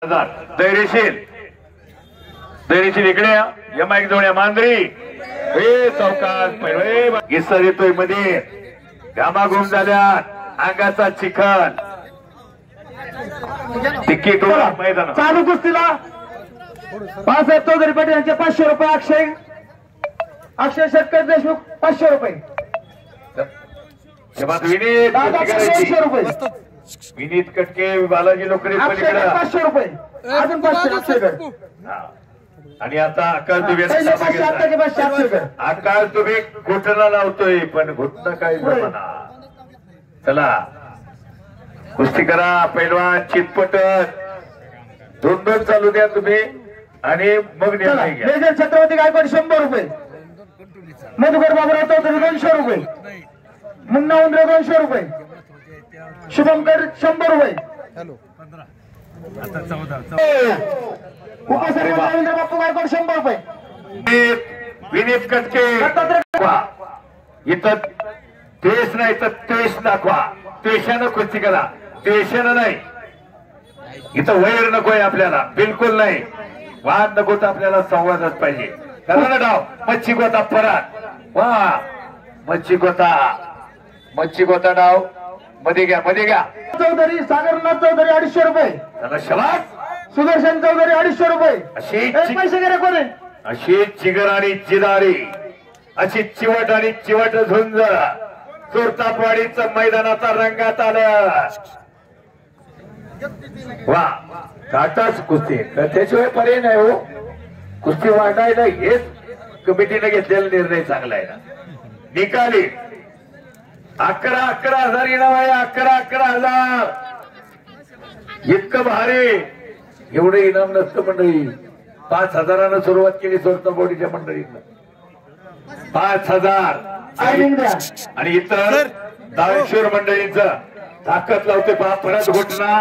धैर्यशील धैर्यशील इकडे या माईक जोड्या मांजरी हे चौकात पहिले गिस्सा देतोय मध्ये घामाघूम झाल्या अंगाचा चिखल तिकीट मैदान चालू कुस्तीला बाळासाहेब चौधरी पाटील यांचे 500 रुपये अक्षय शेतकरी देशमुख 500 रुपये विनीत 200 रुपये विनीत कटके बालाजी लोकरे 500 रुपये अजून 500 अक्षयकडे आणि आता आकाश दुबे आकाश दुबे घोटणा लावतोय पण घोटणं काय जमाना चला कुस्ती करा पैलवान चितपटत दोन चालू द्या तुम्ही आणि मग निर्णय घ्या मेजर छत्रपती गायकवाड 100 रुपये मधुकर बाबूराव चौधरी 200 रुपये मुन्ना उंद्रे 200 रुपये शुभमकर 100 रुपये रवींद्र बापू गायकवाड 100 रुपये विनीत कटके इथं द्वेष नाही तर त्वेष दाखवा त्वेषानं कुस्ती करा द्वेषानं नाही इथं वैर नकोय आपल्याला बिलकुल नाही वाद नको तर आपल्याला संवादच पाहिजे करा ना डाव मच्छी गोता परत वा मच्छी गोता डाव मध्ये घ्या चौधरी सागरनाथ चौधरी 250 रुपये त्याला शबास सुदर्शन चौधरी 250 रुपये अशी पैसे गेले कोणी अशी चिगर आणि चिदारी अशी चिवट आणि चिवट झुंज चोरतापवाडीचं मैदानाचा रंगात आलं वा काटाच कुस्ती त्याशिवाय पर्याय नाही हो कुस्ती वाटायला हेच कमिटीने घेतलेला निर्णय चांगला आहे ना निकाली 11,000 इनाम आहे 11,000 इतकं भारी एवढं इनाम नसतं मंडळी 5,000 सुरुवात केली चोरतापवाडीच्या मंडळीनं 5,000 आणि इतर दानशूर मंडळींचं ताकद लावते परत घोटणा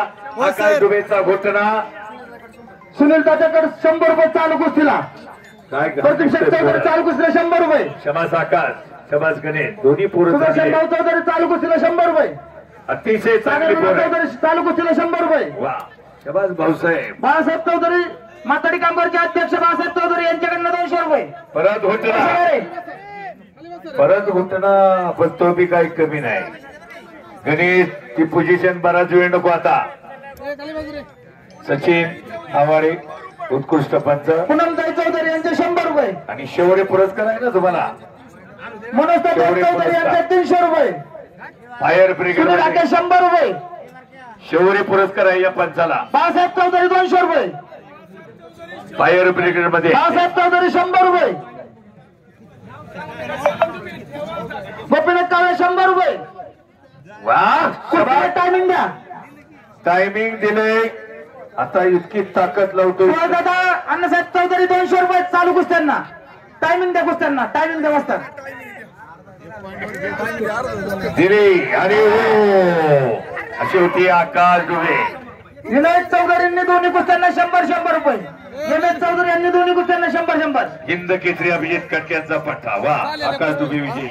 आकाश दुबेचा घोटणा सुनील तात्याकर 100 रुपये चालू कुस्तीला काय चालू कुस्तीला 100 रुपये शबास आकाश शबास गणेश दोन्ही पोरं चौधरी चालू कुस्तीला 100 रुपये अतिशय चांगली चौधरी चालू कुस्तीला 100 रुपये वा शबास भाऊसाहेब बाळासाहेब चौधरी माताडी कामगारचे अध्यक्ष बाळासाहेब चौधरी यांच्याकडनं 200 रुपये परत घोटणा पण तो बी काही कमी नाही गणेश ती पोझिशन बराच वेळ नको आता सचिन आवाडे उत्कृष्ट पंच पूनमताई चौधरी यांचे 100 रुपये आणि शेवटे पुरस्कार आहे ना तुम्हाला मनोज चौधरी यांचे 300 रुपये फायर ब्रिगेड 100 रुपये शेवटे पुरस्कार आहे या पंचाला बाळासाहेब चौधरी 200 रुपये फायर ब्रिगेड मध्ये बाळासाहेब चौधरी 100 रुपये गोपीनाथ काळे 100 रुपये वा टायमिंग द्या टायमिंग दिले आता इतकी ताकद लावतो दादा अण्णासाहेब चौधरी 200 रुपये चालू कुस्त्यांना टायमिंग द्या कुस्त्यांना टायमिंग द्या वाजता दिली आणि हो अशी होती आकाश दुबे विनायक चौधरींनी दोन्ही कुस्त्यांना 100 रुपये विनायक चौधरी यांनी दोन्ही कुस्त्यांना 100 हिंद केसरी अभिजित कटक्यांचा पट्टा वा आकाश दुबे विजयी